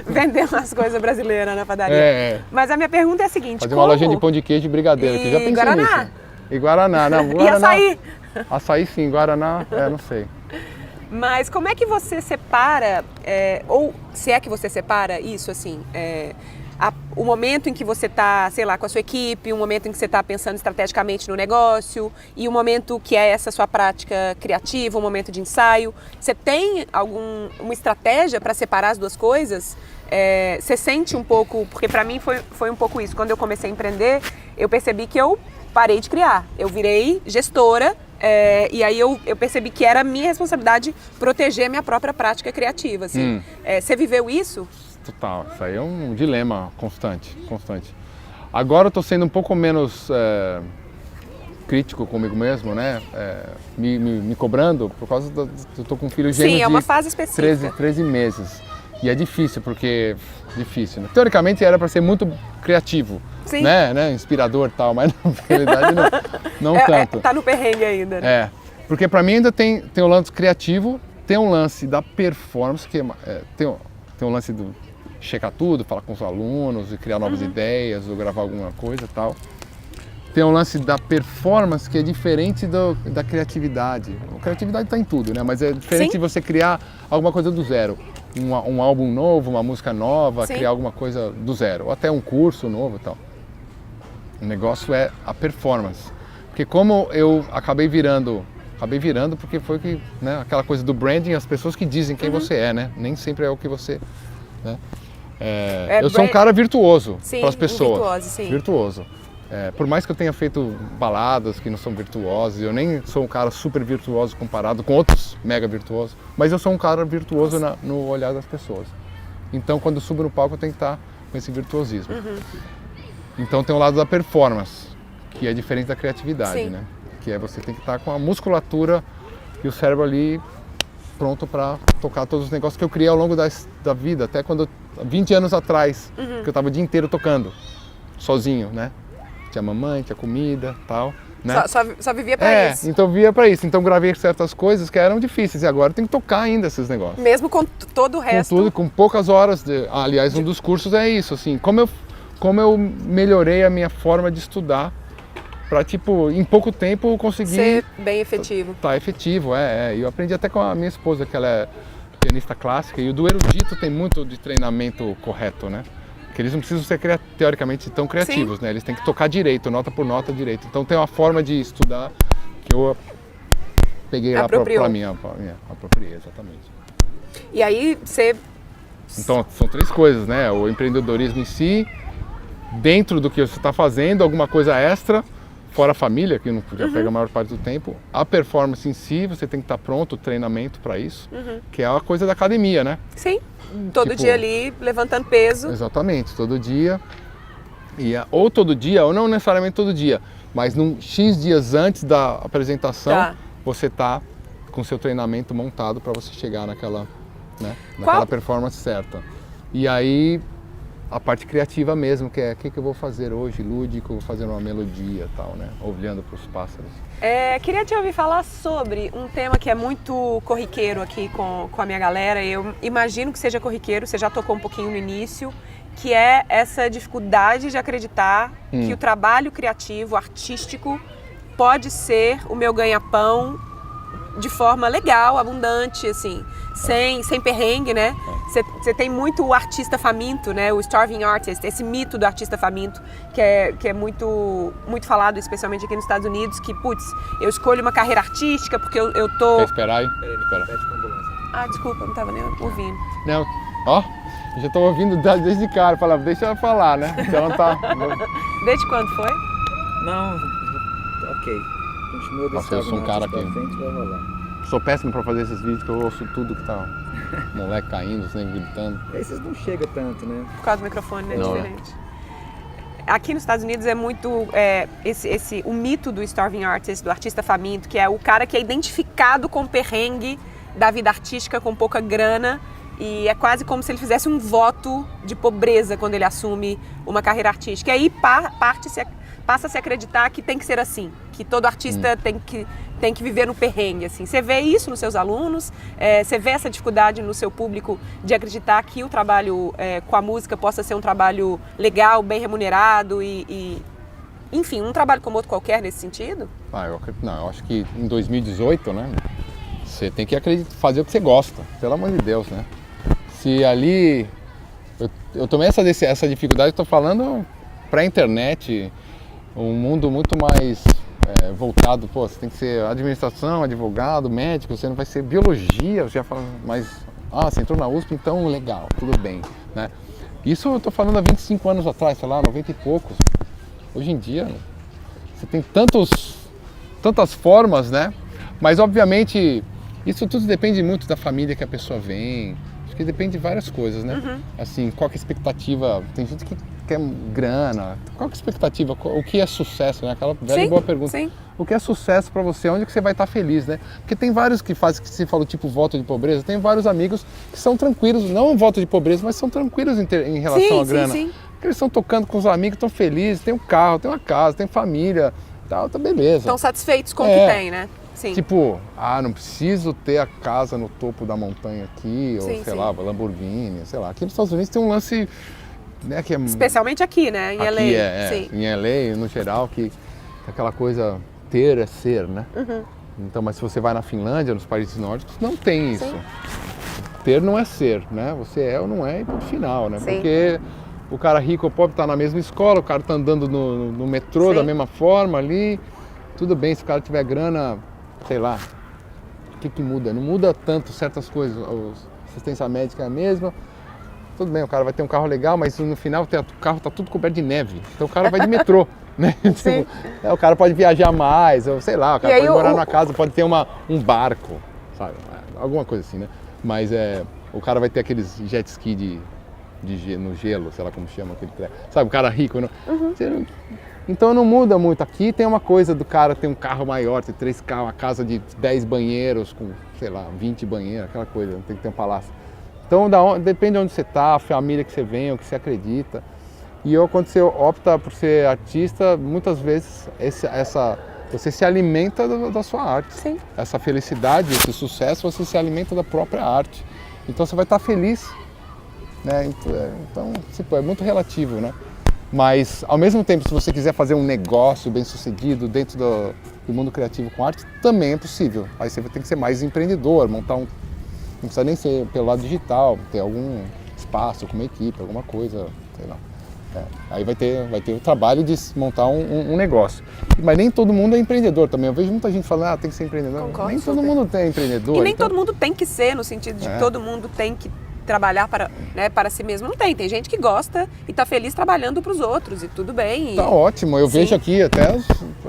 Vender umas coisas brasileiras na padaria. Mas a minha pergunta é a seguinte... Fazer uma lojinha de pão de queijo e brigadeiro, que já pensei Guaraná. nisso. E Guaraná, não. Guaraná, e açaí? Açaí sim, Guaraná, não sei. Mas como é que você separa, ou se é que você separa isso, assim, o momento em que você está, sei lá, com a sua equipe, o momento em que você está pensando estrategicamente no negócio e o momento que é essa sua prática criativa, o momento de ensaio. Você tem uma estratégia para separar as duas coisas? Você sente um pouco, porque para mim foi um pouco isso. Quando eu comecei a empreender, eu percebi que eu parei de criar. Eu virei gestora e aí eu percebi que era minha responsabilidade proteger a minha própria prática criativa. Assim. Você viveu isso? Total, isso aí é um dilema constante. Agora eu estou sendo um pouco menos crítico comigo mesmo, né? Me cobrando por causa eu estou com um filho gêmeo Sim, é uma fase específica. 13 meses. E é difícil, porque... Difícil, né? Teoricamente era para ser muito criativo, Sim. né? Inspirador e tal, mas na realidade não tanto. Tá no perrengue ainda, né? É, porque para mim ainda tem o lance criativo, tem um lance da performance, que tem um lance do checar tudo, falar com os alunos, e criar novas ideias, ou gravar alguma coisa e tal. Tem um lance da performance que é diferente da criatividade. A criatividade está em tudo, né? Mas é diferente de você criar alguma coisa do zero. Um álbum novo, uma música nova, Sim. criar alguma coisa do zero. Ou até um curso novo e tal. O negócio é a performance. Porque como eu acabei virando porque foi que, né, aquela coisa do branding, as pessoas que dizem quem você é, né? Nem sempre é o que você... Né? Eu sou um cara virtuoso para as pessoas. Virtuoso, sim. Virtuoso. Por mais que eu tenha feito baladas que não são virtuosas, eu nem sou um cara super virtuoso comparado com outros mega virtuosos, mas eu sou um cara virtuoso no olhar das pessoas. Então, quando eu subo no palco, eu tenho que estar com esse virtuosismo. Então, tem o lado da performance, que é diferente da criatividade, Sim. né? Que é você tem que estar com a musculatura e o cérebro ali pronto para tocar todos os negócios que eu criei ao longo da vida, até 20 anos atrás, que eu estava o dia inteiro tocando, sozinho, né? Tinha mamãe, tinha comida, tal, né? Só vivia pra isso. Então via pra isso. Então gravei certas coisas que eram difíceis e agora eu tenho que tocar ainda esses negócios. Mesmo com todo o resto. Com tudo, com poucas horas. Aliás, um dos cursos é isso, assim, como eu melhorei a minha forma de estudar pra, tipo, em pouco tempo conseguir Ser bem efetivo. tá efetivo, E eu aprendi até com a minha esposa, que ela é pianista clássica, e o do erudito tem muito de treinamento correto, né? Que eles não precisam ser teoricamente tão criativos, né? Eles têm que tocar direito, nota por nota direito. Então tem uma forma de estudar que eu peguei lá pra mim, apropriei, exatamente. E aí você... Então são 3 coisas, né? O empreendedorismo em si, dentro do que você está fazendo, alguma coisa extra, fora a família, que não já pega a maior parte do tempo. A performance em si, você tem que estar pronto, o treinamento para isso, que é a coisa da academia, né? Sim, todo dia ali, levantando peso. Exatamente, todo dia. Ou todo dia, ou não necessariamente todo dia, mas num X dias antes da apresentação, você tá com seu treinamento montado para você chegar naquela performance certa. E aí, a parte criativa mesmo, que é o que eu vou fazer hoje, lúdico, vou fazer uma melodia e tal, né? Olhando para os pássaros. Queria te ouvir falar sobre um tema que é muito corriqueiro aqui com a minha galera. Eu imagino que seja corriqueiro, você já tocou um pouquinho no início, que é essa dificuldade de acreditar que o trabalho criativo, artístico, pode ser o meu ganha-pão de forma legal, abundante, assim, sem perrengue, né? Você tem muito o artista faminto, né? O starving artist, esse mito do artista faminto, que é muito, muito falado, especialmente aqui nos Estados Unidos, que, putz, eu escolho uma carreira artística porque eu tô... Quer esperar aí? Espera. Ah, desculpa, não tava nem ouvindo. Não, ó, eu já tô ouvindo desde cara, falava, deixa ela falar, né? Se ela não tá... Desde quando foi? Não, ok. Continua Nossa, eu sou um cara pra que- frente, vai rolar. Sou péssimo pra fazer esses vídeos, que eu ouço tudo que tá... Moleque caindo, sempre gritando. Esses não chega tanto, né? Por causa do microfone, né? Não, né? Diferente. Aqui nos Estados Unidos é muito o mito do starving artist, do artista faminto, que é o cara que é identificado com o perrengue da vida artística, com pouca grana, e é quase como se ele fizesse um voto de pobreza quando ele assume uma carreira artística. E aí passa a se acreditar que tem que ser assim, que todo artista tem que viver no perrengue, assim. Você vê isso nos seus alunos? Você vê essa dificuldade no seu público de acreditar que o trabalho com a música possa ser um trabalho legal, bem remunerado enfim, um trabalho como outro qualquer nesse sentido? Eu acho que em 2018, né, você tem que fazer o que você gosta, pelo amor de Deus, né? Se ali... Eu tomei essa dificuldade, estou falando para a internet, um mundo muito mais voltado, você tem que ser administração, advogado, médico, você não vai ser biologia, você já fala, mas, você entrou na USP, então legal, tudo bem, né? Isso eu estou falando há 25 anos atrás, sei lá, 90 e poucos. Hoje em dia, você tem tantas formas, né? Mas, obviamente, isso tudo depende muito da família que a pessoa vem, acho que depende de várias coisas, né? Assim, qual que é a expectativa? Tem gente que quer grana. Qual que é a expectativa? O que é sucesso, né? Aquela velha e boa pergunta. Sim. O que é sucesso para você? Onde que você vai estar feliz, né? Porque tem vários que fazem, que você falou, tipo voto de pobreza, tem vários amigos que são tranquilos, não voto de pobreza, mas são tranquilos em relação à grana. Sim. Porque eles estão tocando com os amigos, estão felizes, tem um carro, tem uma casa, tem família, tal, tá beleza. Estão satisfeitos com o que tem, né? Sim. Tipo, não preciso ter a casa no topo da montanha aqui, ou sei lá, Lamborghini, sei lá. Aqui nos Estados Unidos tem um lance, né, que é... Especialmente aqui, né? Em LA. Sim. Em LA, no geral, que aquela coisa, ter é ser, né? Então, mas se você vai na Finlândia, nos países nórdicos, não tem isso. Ter não é ser, né? Você é ou não é e ponto final, né? Porque o cara rico ou pobre tá na mesma escola, o cara tá andando no metrô da mesma forma ali. Tudo bem, se o cara tiver grana, sei lá, o que muda? Não muda tanto certas coisas, a assistência médica é a mesma. Tudo bem, o cara vai ter um carro legal, mas no final o carro tá tudo coberto de neve. Então o cara vai de metrô, né? Tipo, o cara pode viajar mais, ou sei lá, o cara pode morar numa casa, pode ter um barco, sabe? Alguma coisa assim, né? Mas o cara vai ter aqueles jet ski no gelo, sei lá como chama aquele treco. Sabe, o cara rico, não? Então não muda muito. Aqui tem uma coisa do cara ter um carro maior, ter 3 carros, uma casa de 10 banheiros, com, sei lá, 20 banheiros, aquela coisa, tem que ter um palácio. Então depende de onde você está, a família que você vem, o que você acredita. E quando você opta por ser artista, muitas vezes você se alimenta da sua arte. Sim. Essa felicidade, esse sucesso, você se alimenta da própria arte. Então você vai estar feliz, né? Então tipo, é muito relativo, né? Mas, ao mesmo tempo, se você quiser fazer um negócio bem sucedido dentro do mundo criativo com arte, também é possível. Aí você vai ter que ser mais empreendedor, montar não precisa nem ser pelo lado digital, ter algum espaço com uma equipe, alguma coisa, sei lá. Aí vai ter o trabalho de montar um negócio. Mas nem todo mundo é empreendedor também. Eu vejo muita gente falando, tem que ser empreendedor. Concordo, nem todo mundo é empreendedor. E nem todo mundo tem que ser, no sentido de que todo mundo tem que trabalhar para si mesmo. Não tem. Tem gente que gosta e está feliz trabalhando para os outros e tudo bem. Tá ótimo. Eu vejo aqui até...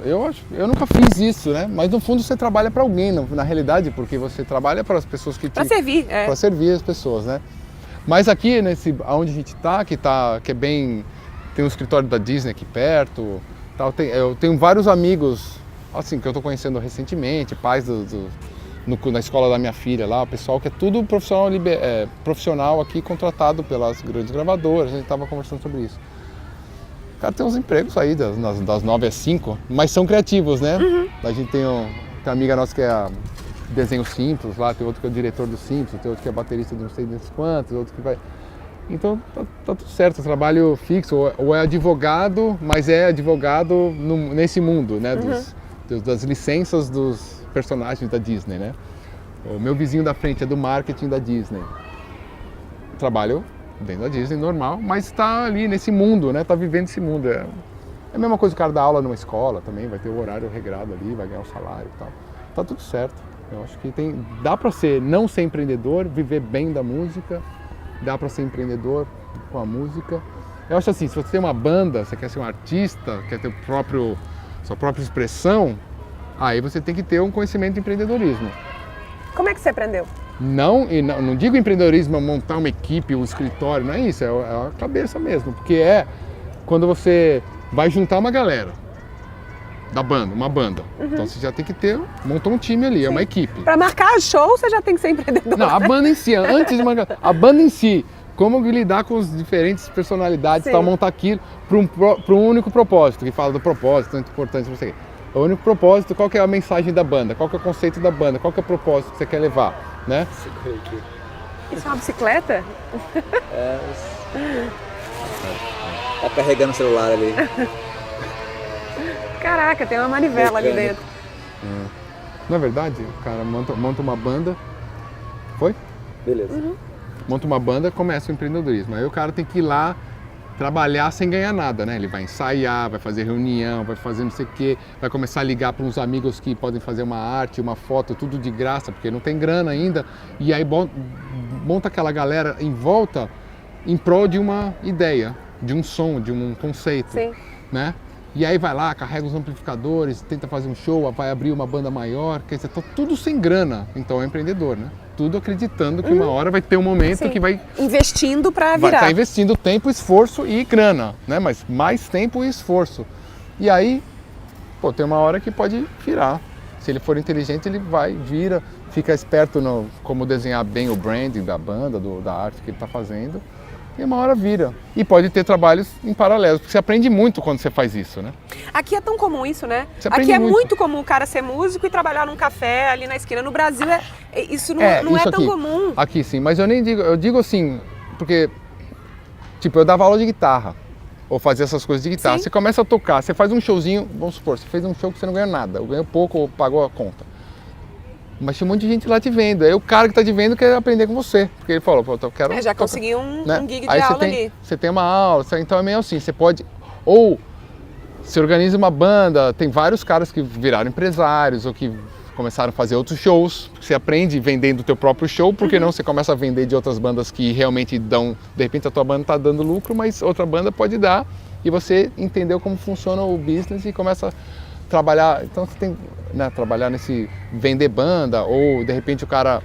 Eu nunca fiz isso, né? Mas no fundo você trabalha para alguém, na realidade, porque você trabalha para as pessoas que... Para servir. Para servir as pessoas, né? Mas aqui, onde a gente está, que é bem... Tem um escritório da Disney aqui perto. Eu tenho vários amigos, assim, que eu estou conhecendo recentemente, pais na escola da minha filha lá, o pessoal que é tudo profissional aqui, contratado pelas grandes gravadoras, a gente estava conversando sobre isso. O cara tem uns empregos aí das 9 às 5, mas são criativos, né? A gente tem uma amiga nossa que é desenho Simpsons lá, tem outro que é o diretor do Simpsons, tem outro que é baterista de não sei quantos, outro que vai... Então tá tudo certo, trabalho fixo, ou é advogado, mas é advogado nesse mundo, né? Das licenças dos personagens da Disney, né? O meu vizinho da frente é do marketing da Disney. Trabalho dentro da Disney, normal, mas está ali nesse mundo, né? Tá vivendo esse mundo. É a mesma coisa que o cara dá aula numa escola também, vai ter o horário regrado ali, vai ganhar o salário e tal. Tá tudo certo. Eu acho que dá para não ser empreendedor, viver bem da música, dá para ser empreendedor com a música. Eu acho assim, se você tem uma banda, você quer ser um artista, quer ter sua própria expressão, aí você tem que ter um conhecimento de empreendedorismo. Como é que você aprendeu? Não digo empreendedorismo, montar uma equipe, um escritório, não é isso, é a cabeça mesmo, porque é quando você vai juntar uma galera da banda, uma banda. Então você já tem que montar um time ali, é uma equipe. Para marcar show, você já tem que ser empreendedor. Não, a banda em si, antes de a banda em si, como lidar com as diferentes personalidades, tal, montar aquilo para um único propósito, que fala do propósito, tanto importante para você. O único propósito, qual que é a mensagem da banda, qual que é o conceito da banda, qual que é o propósito que você quer levar, né? Isso é uma bicicleta? Tá carregando o celular ali. Caraca, tem uma manivela ali dentro. Na verdade, o cara monta uma banda. Foi? Beleza. Monta uma banda, começa o empreendedorismo. Aí o cara tem que ir lá trabalhar sem ganhar nada, né? Ele vai ensaiar, vai fazer reunião, vai fazer não sei o quê, vai começar a ligar para uns amigos que podem fazer uma arte, uma foto, tudo de graça, porque não tem grana ainda. E aí monta aquela galera em volta em prol de uma ideia, de um som, de um conceito, né? E aí vai lá, carrega os amplificadores, tenta fazer um show, vai abrir uma banda maior, quer dizer, tá tudo sem grana, então é empreendedor, né? tudo acreditando que uma hora vai ter um momento Sim. que vai Investindo pra vai virar. estar investindo tempo, esforço e grana, né? Mas mais tempo e esforço. E aí, pô, tem uma hora que pode virar. Se ele for inteligente, ele vai, vira, fica esperto no como desenhar bem o branding da banda, da arte que ele está fazendo. E uma hora vira. E pode ter trabalhos em paralelo, porque você aprende muito quando você faz isso, né? Aqui é tão comum isso, né? Você aprende Aqui é muito. muito comum o cara ser músico e trabalhar num café ali na esquina. No Brasil, isso não é isso tão aqui, comum. Aqui sim, mas eu digo assim, porque, tipo, eu dava aula de guitarra, ou fazia essas coisas de guitarra. Sim. Você começa a tocar, você faz um showzinho, vamos supor, você fez um show que você não ganhou nada, ou ganhou pouco ou pagou a conta. Mas tinha um monte de gente lá te vendo. Aí o cara que tá te vendo quer aprender com você. Porque ele falou, pô, eu quero... Já consegui um gig de Aí aula você tem, ali. Você tem uma aula, então é meio assim, você pode... Ou se organiza uma banda, tem vários caras que viraram empresários ou que começaram a fazer outros shows. Você aprende vendendo o teu próprio show, porque não você começa a vender de outras bandas que realmente dão... De repente a tua banda tá dando lucro, mas outra banda pode dar. E você entendeu como funciona o business e começa a trabalhar. Então você tem... trabalhar nesse vender banda, ou de repente o cara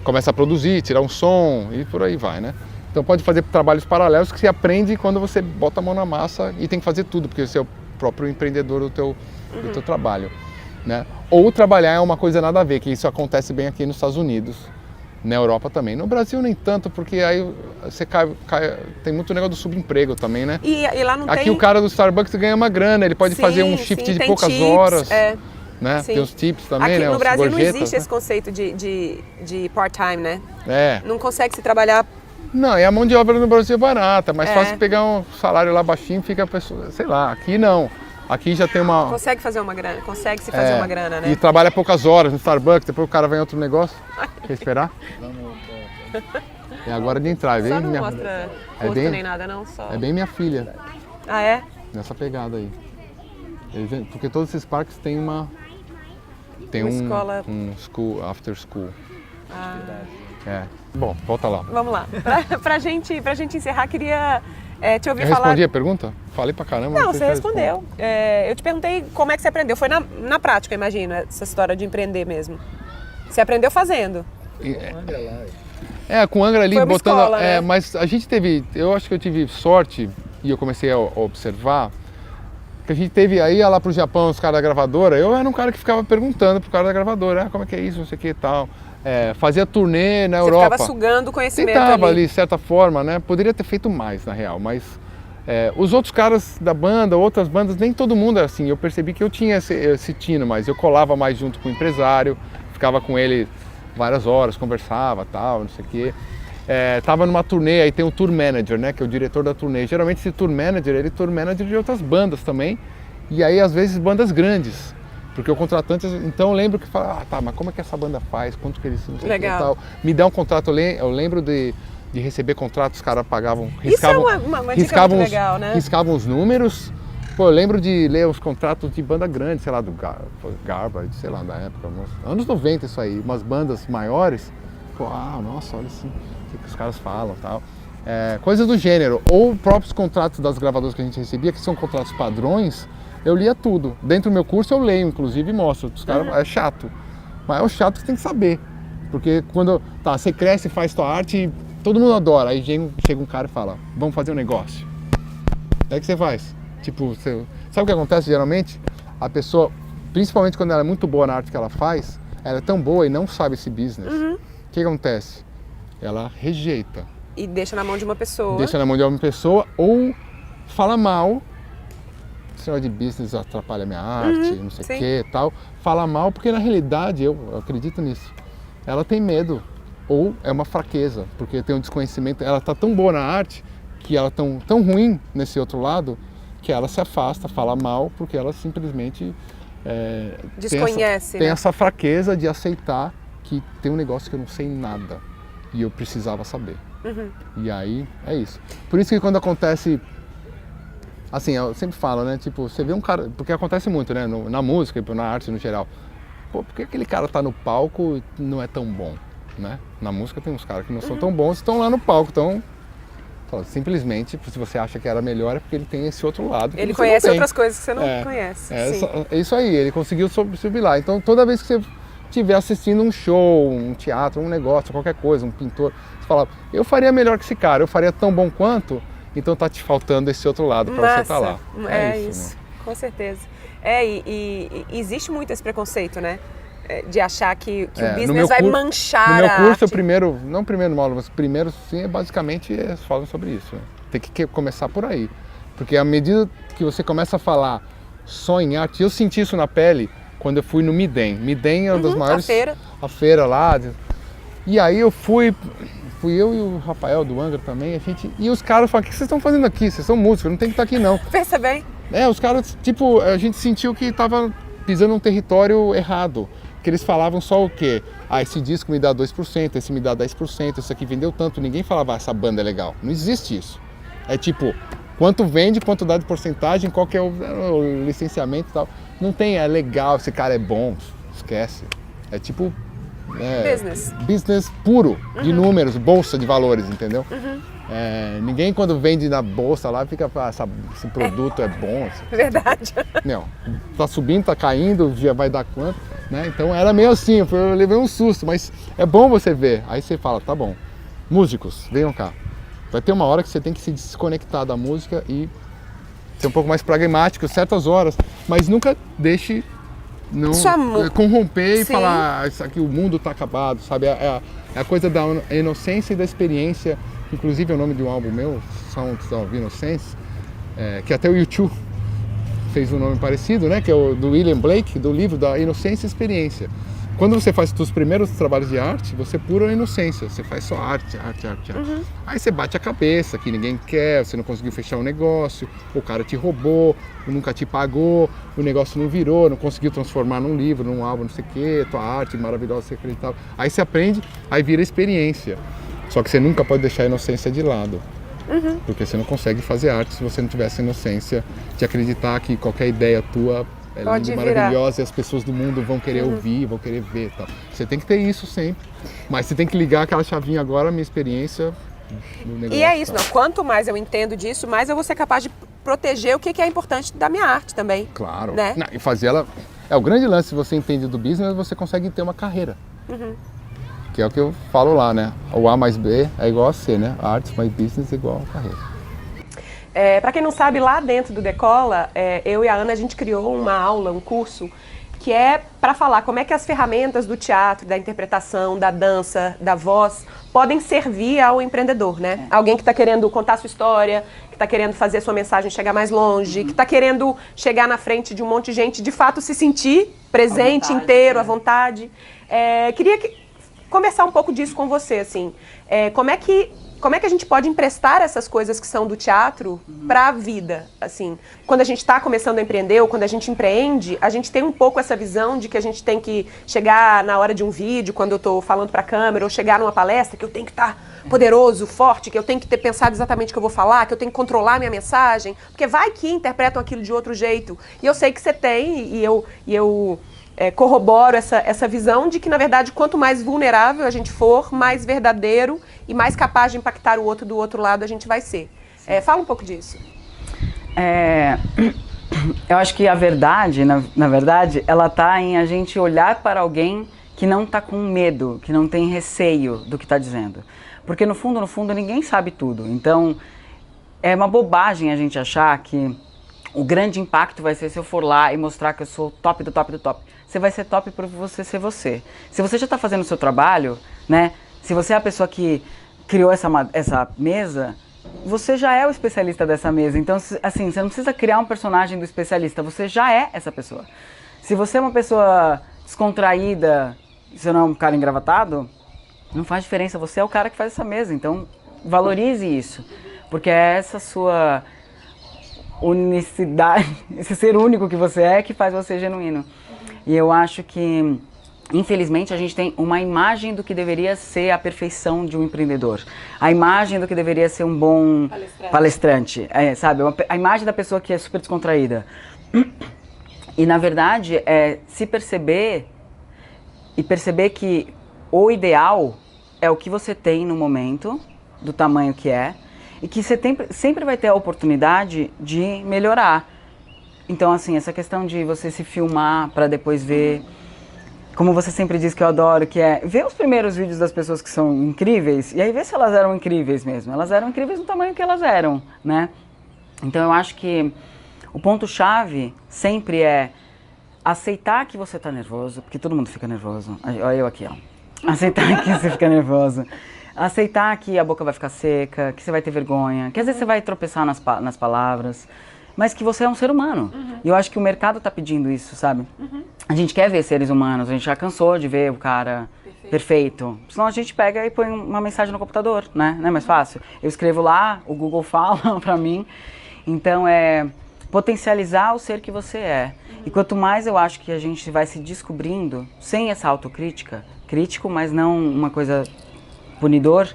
começa a produzir, tirar um som e por aí vai, né? Então pode fazer trabalhos paralelos que você aprende quando você bota a mão na massa e tem que fazer tudo, porque você é o próprio empreendedor do teu trabalho, né? Ou trabalhar é uma coisa nada a ver, que isso acontece bem aqui nos Estados Unidos, na Europa também. No Brasil nem tanto, porque aí você tem muito negócio do subemprego também, né? E lá não Aqui tem... o cara do Starbucks ganha uma grana, ele pode fazer um shift de tem poucas tips, horas. Né? Tem os tips também, aqui né? no Brasil não gorjetas, existe né? esse conceito de part-time, né? É. Não consegue se trabalhar... Não, e a mão de obra no Brasil é barata, mas fácil pegar um salário lá baixinho, fica a pessoa, sei lá, aqui não. Aqui já tem uma... Consegue fazer uma grana, consegue se fazer uma grana, né? E trabalha poucas horas no Starbucks, depois o cara vai em outro negócio. Quer esperar? É agora de entrar, é bem Só não minha... mostra é rosto bem... nem nada, não? Só... É bem minha filha, Ah, é? nessa pegada aí. Porque todos esses parques têm uma... Tem Uma escola. um school, after school. Ah. É. Bom, volta lá. Vamos lá. Pra gente encerrar, queria te ouvir Eu falar... respondi a pergunta? Falei pra caramba. Não, sei você se eu respondeu. Eu te perguntei como é que você aprendeu. Foi na prática, imagino, essa história de empreender mesmo. Você aprendeu fazendo. Com o Angra ali Foi uma botando. escola, né? Mas a gente teve. Eu acho que eu tive sorte e eu comecei a observar que a gente teve aí ia lá pro Japão, os caras da gravadora. Eu era um cara que ficava perguntando pro cara da gravadora, como é que é isso, não sei o que e tal. Fazia turnê na Europa. Você ficava sugando o conhecimento Tentava ali. ali, de certa forma, né? Poderia ter feito mais, na real, mas os outros caras da banda, outras bandas, nem todo mundo era assim. Eu percebi que eu tinha esse tino, mas eu colava mais junto com o empresário, ficava com ele várias horas, conversava, tal, não sei o quê. Tava numa turnê, aí tem o tour manager, né? Que é o diretor da turnê. Geralmente esse tour manager, ele é tour manager de outras bandas também. E aí, às vezes, bandas grandes. Porque o contratante, então eu lembro que fala, tá, mas como é que essa banda faz? Quanto que eles não sei o que e tal. Me dá um contrato, eu lembro de receber contratos, os caras pagavam, riscavam, isso é uma dica muito legal, né? Riscavam os números. Pô, eu lembro de ler os contratos de banda grande, sei lá, do Garbage, sei lá, da época, anos 90 isso aí, umas bandas maiores. Pô, nossa, olha assim, o que os caras falam e tal. Coisas do gênero. Ou próprios contratos das gravadoras que a gente recebia, que são contratos padrões, eu lia tudo. Dentro do meu curso eu leio, inclusive, e mostro. Os caras, é chato. Mas é o chato que você tem que saber. Porque quando você cresce, faz tua arte, todo mundo adora. Aí chega um cara e fala, vamos fazer um negócio. Daí que você faz? Tipo, sabe o que acontece geralmente? A pessoa, principalmente quando ela é muito boa na arte que ela faz, ela é tão boa e não sabe esse business. O que acontece? Ela rejeita. E deixa na mão de uma pessoa. Deixa na mão de uma pessoa ou fala mal. Esse negócio de business atrapalha a minha arte, não sei o que e tal. Fala mal porque na realidade, eu acredito nisso, ela tem medo ou é uma fraqueza, porque tem um desconhecimento. Ela está tão boa na arte que ela tão ruim nesse outro lado que ela se afasta, fala mal porque ela simplesmente desconhece, tem né? essa fraqueza de aceitar que tem um negócio que eu não sei nada e eu precisava saber. E aí é isso. Por isso que quando acontece, assim, eu sempre falo, né? Tipo, você vê um cara, porque acontece muito, né? Na música e na arte no geral. Pô, por que aquele cara tá no palco e não é tão bom, né? Na música tem uns caras que não são tão bons e estão lá no palco, então simplesmente, se você acha que era melhor, é porque ele tem esse outro lado. Ele conhece outras coisas que você não conhece. É isso aí, ele conseguiu subir lá. Então toda vez que estiver assistindo um show, um teatro, um negócio, qualquer coisa, um pintor, você fala, eu faria melhor que esse cara, eu faria tão bom quanto, então tá te faltando esse outro lado para você estar lá. É isso, com certeza. E existe muito esse preconceito, né? De achar que o business vai manchar a arte. No meu curso, não o primeiro módulo, mas o primeiro, sim, basicamente, falam sobre isso. Né? Tem que começar por aí. Porque à medida que você começa a falar só em arte, eu senti isso na pele quando eu fui no Midem. Midem é uma das maiores... A feira lá. E aí eu fui eu e o Rafael do Angra também, e os caras falaram, o que vocês estão fazendo aqui? Vocês são músicos, não tem que estar aqui não. Pensa bem. Os caras, tipo, a gente sentiu que estava pisando num território errado. Que eles falavam só o quê? Esse disco me dá 2%, esse me dá 10%, esse aqui vendeu tanto. Ninguém falava, essa banda é legal. Não existe isso. É tipo, quanto vende, quanto dá de porcentagem, qual que é o licenciamento e tal. Não tem, é legal, esse cara é bom, esquece. É tipo... business puro, de números, bolsa de valores, entendeu? Ninguém quando vende na bolsa lá fica, esse produto é bom. Verdade. Não, tá subindo, tá caindo, já vai dar quanto, né? Então era meio assim, eu levei um susto, mas é bom você ver. Aí você fala, tá bom, músicos, venham cá. Vai ter uma hora que você tem que se desconectar da música e ser um pouco mais pragmático, certas horas, mas nunca deixe corromper e falar, isso aqui, o mundo tá acabado, sabe? É a coisa da inocência e da experiência. Inclusive é o nome de um álbum meu, Sounds of Innocence, que até o U2 fez um nome parecido, né? Que é o do William Blake, do livro da Inocência e Experiência. Quando você faz os primeiros trabalhos de arte, você pura inocência, você faz só arte. Aí você bate a cabeça, que ninguém quer, você não conseguiu fechar um negócio, o cara te roubou, nunca te pagou, o negócio não virou, não conseguiu transformar num livro, num álbum, não sei o quê, tua arte maravilhosa, você acreditava. Aí você aprende, aí vira experiência. Só que você nunca pode deixar a inocência de lado. Porque você não consegue fazer arte se você não tiver essa inocência de acreditar que qualquer ideia tua é linda e maravilhosa e as pessoas do mundo vão querer ouvir, vão querer ver. Tal. Você tem que ter isso sempre. Mas você tem que ligar aquela chavinha agora, a minha experiência no negócio. E é isso, não. Quanto mais eu entendo disso, mais eu vou ser capaz de proteger o que é importante da minha arte também. Claro. Né? E fazer ela... o grande lance, se você entende do business, você consegue ter uma carreira. Que é o que eu falo lá, né? O A mais B é igual a C, né? A arte mais business é igual a carreira. Para quem não sabe, lá dentro do Decola, eu e a Ana, a gente criou uma aula, um curso, que é para falar como é que as ferramentas do teatro, da interpretação, da dança, da voz, podem servir ao empreendedor, né? Alguém que está querendo contar sua história, que está querendo fazer sua mensagem chegar mais longe, que está querendo chegar na frente de um monte de gente, de fato se sentir presente, inteiro, à vontade. Queria conversar um pouco disso com você, assim. Como é que a gente pode emprestar essas coisas que são do teatro para a vida, assim? Quando a gente está começando a empreender ou quando a gente empreende, a gente tem um pouco essa visão de que a gente tem que chegar na hora de um vídeo, quando eu estou falando para a câmera, ou chegar numa palestra, que eu tenho que estar poderoso, forte, que eu tenho que ter pensado exatamente o que eu vou falar, que eu tenho que controlar a minha mensagem, porque vai que interpretam aquilo de outro jeito. E eu sei que você tem, e eu corroboro essa visão de que, na verdade, quanto mais vulnerável a gente for, mais verdadeiro e mais capaz de impactar o outro do outro lado a gente vai ser. Fala um pouco disso. Eu acho que a verdade, na verdade, ela está em a gente olhar para alguém que não está com medo, que não tem receio do que está dizendo. Porque, no fundo, ninguém sabe tudo. Então, é uma bobagem a gente achar que o grande impacto vai ser se eu for lá e mostrar que eu sou top do top do top. Você vai ser top por você ser você. Se você já está fazendo o seu trabalho, né? Se você é a pessoa que criou essa mesa, você já é o especialista dessa mesa. Então, assim, você não precisa criar um personagem do especialista, você já é essa pessoa. Se você é uma pessoa descontraída, se não é um cara engravatado, não faz diferença, você é o cara que faz essa mesa. Então, valorize isso, porque é essa sua unicidade, esse ser único que você é, que faz você genuíno. E eu acho que, infelizmente, a gente tem uma imagem do que deveria ser a perfeição de um empreendedor. A imagem do que deveria ser um bom palestrante, sabe? A imagem da pessoa que é super descontraída. E, na verdade, se perceber e perceber que o ideal é o que você tem no momento, do tamanho que é, e que você sempre vai ter a oportunidade de melhorar. Então, assim, essa questão de você se filmar para depois ver, como você sempre diz que eu adoro, que é ver os primeiros vídeos das pessoas que são incríveis e aí ver se elas eram incríveis mesmo. Elas eram incríveis no tamanho que elas eram, né? Então eu acho que o ponto-chave sempre é aceitar que você tá nervoso, porque todo mundo fica nervoso. Olha eu aqui, ó. Aceitar que você fica nervoso. Aceitar que a boca vai ficar seca, que você vai ter vergonha, que às vezes você vai tropeçar nas palavras, mas que você é um ser humano. E eu acho que o mercado tá pedindo isso, sabe? A gente quer ver seres humanos, a gente já cansou de ver o cara perfeito. Senão a gente pega e põe uma mensagem no computador, né? Não é mais fácil? Eu escrevo lá, o Google fala pra mim. Então é potencializar o ser que você é. E quanto mais eu acho que a gente vai se descobrindo, sem essa autocrítica, crítico, mas não uma coisa punidor,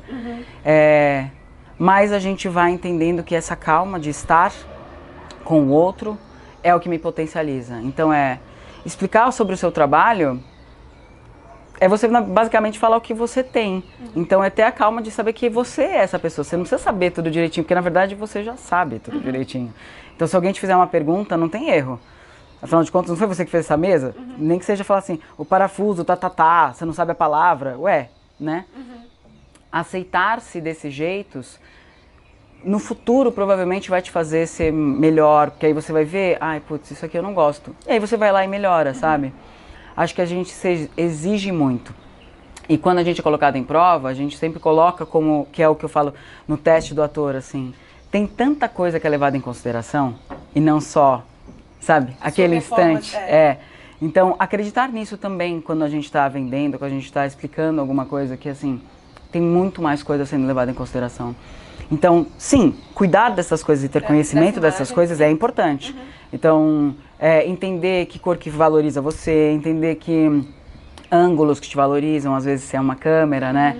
mais a gente vai entendendo que essa calma de estar com o outro é o que me potencializa. Então explicar sobre o seu trabalho é você basicamente falar o que você tem. Então é ter a calma de saber que você é essa pessoa. Você não precisa saber tudo direitinho, porque na verdade você já sabe tudo direitinho. Então se alguém te fizer uma pergunta, não tem erro. Afinal de contas, não foi você que fez essa mesa? Nem que seja falar assim, o parafuso, você não sabe a palavra. Ué, né? Aceitar-se desses jeitos, no futuro provavelmente vai te fazer ser melhor, porque aí você vai ver, ai, putz, isso aqui eu não gosto. E aí você vai lá e melhora, sabe? Acho que a gente se exige muito. E quando a gente é colocado em prova, a gente sempre coloca como, que é o que eu falo no teste do ator, assim, tem tanta coisa que é levada em consideração, e não só, sabe, aquele instante. Então, acreditar nisso também quando a gente está vendendo, quando a gente está explicando alguma coisa que, assim, tem muito mais coisa sendo levada em consideração. Então, sim, cuidar dessas coisas e ter conhecimento dessas coisas é importante. Então, entender que cor que valoriza você, entender que ângulos que te valorizam, às vezes se é uma câmera, né?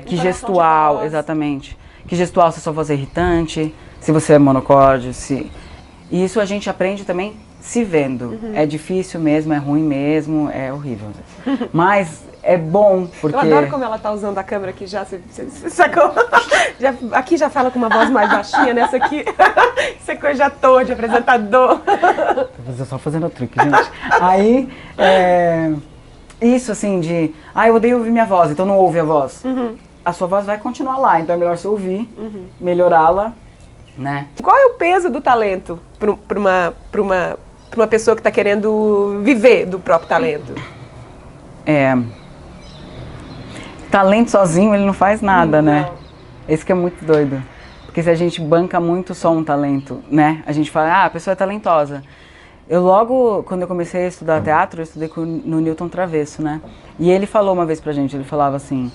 Que gestual, exatamente. Que gestual se a sua voz é irritante, se você é monocorde, E isso a gente aprende também se vendo. É difícil mesmo, é ruim mesmo, é horrível. Mas é bom, porque... Eu adoro como ela tá usando a câmera aqui já, você sacou? Aqui já fala com uma voz mais baixinha, nessa aqui você é coisa de ator, de apresentador. Tô só fazendo o truque, gente. Aí, isso assim de... eu odeio ouvir minha voz, então não ouve a voz. A sua voz vai continuar lá, então é melhor você ouvir, melhorá-la, né? Qual é o peso do talento para uma pessoa que está querendo viver do próprio talento? Talento sozinho, ele não faz nada, né? Esse que é muito doido. Porque se a gente banca muito só um talento, né? A gente fala, a pessoa é talentosa. Eu logo, quando eu comecei a estudar teatro, eu estudei no Newton Travesso, né? E ele falou uma vez pra gente, ele falava assim,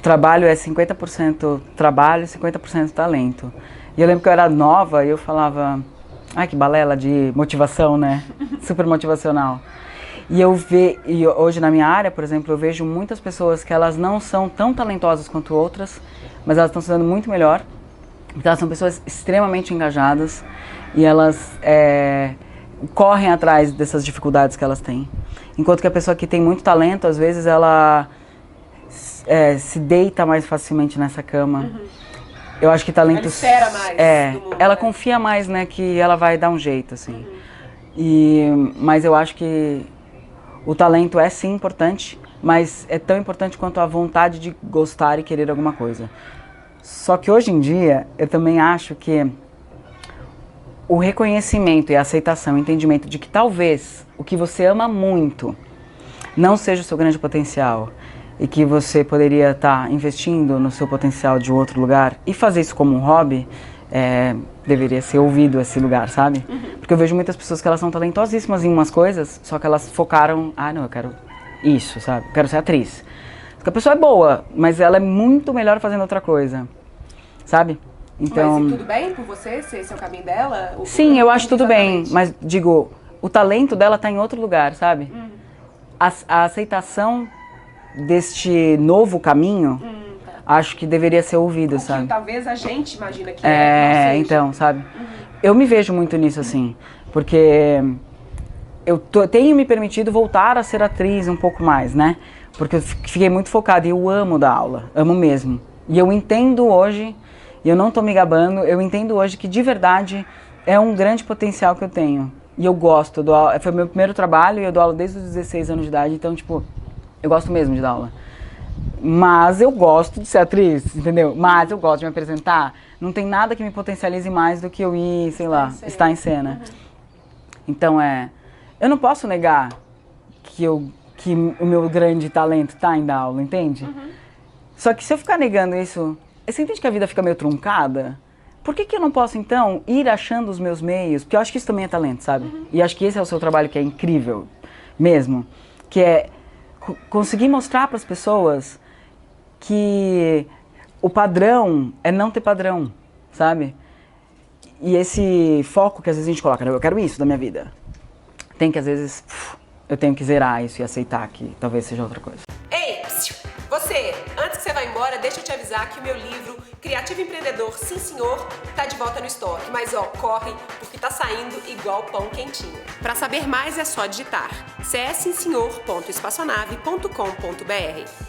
trabalho é 50% trabalho e 50% talento. E eu lembro que eu era nova e eu falava, que balela de motivação, né? Super motivacional. E hoje na minha área, por exemplo, eu vejo muitas pessoas que elas não são tão talentosas quanto outras, mas elas estão sendo muito melhor, porque elas são pessoas extremamente engajadas e elas correm atrás dessas dificuldades que elas têm. Enquanto que a pessoa que tem muito talento, às vezes ela se deita mais facilmente nessa cama. Eu acho que talento... Ela espera mais do mundo, ela confia mais, né, que ela vai dar um jeito, assim. Mas eu acho que o talento é sim importante, mas é tão importante quanto a vontade de gostar e querer alguma coisa. Só que hoje em dia, eu também acho que o reconhecimento e a aceitação, o entendimento de que talvez o que você ama muito não seja o seu grande potencial e que você poderia estar investindo no seu potencial de outro lugar e fazer isso como um hobby, deveria ser ouvido esse lugar, sabe? Porque eu vejo muitas pessoas que elas são talentosíssimas em umas coisas, só que elas focaram, não, eu quero isso, sabe? Eu quero ser atriz. Porque a pessoa é boa, mas ela é muito melhor fazendo outra coisa, sabe? Então... Mas e tudo bem por você, se esse é o caminho dela? Sim, eu acho tudo bem, mas digo, o talento dela tá em outro lugar, sabe? A aceitação deste novo caminho, acho que deveria ser ouvida, sabe? Talvez a gente imagina que não seja. Então, sabe? Eu me vejo muito nisso, assim, porque eu tenho me permitido voltar a ser atriz um pouco mais, né? Porque eu fiquei muito focada e eu amo dar aula, amo mesmo. E eu entendo hoje, e eu não tô me gabando, eu entendo hoje que de verdade é um grande potencial que eu tenho. E eu gosto, eu dou aula, foi meu primeiro trabalho e eu dou aula desde os 16 anos de idade, então, tipo, eu gosto mesmo de dar aula. Mas eu gosto de ser atriz, entendeu? Mas eu gosto de me apresentar. Não tem nada que me potencialize mais do que eu ir, sei lá, estar em cena. Então, eu não posso negar que o meu grande talento tá em dar aula, entende? Só que se eu ficar negando isso, você entende que a vida fica meio truncada? Por que eu não posso, então, ir achando os meus meios? Porque eu acho que isso também é talento, sabe? E acho que esse é o seu trabalho que é incrível mesmo. Que é conseguir mostrar para as pessoas que o padrão é não ter padrão, sabe? E esse foco que às vezes a gente coloca, eu quero isso da minha vida. Tem que, às vezes, eu tenho que zerar isso e aceitar que talvez seja outra coisa. Ei, você, antes que você vá embora, deixa eu te avisar que o meu livro Criativo Empreendedor, Sim Senhor, tá de volta no estoque. Mas corre, porque tá saindo igual pão quentinho. Para saber mais é só digitar cssimsenhor.espaçonave.com.br.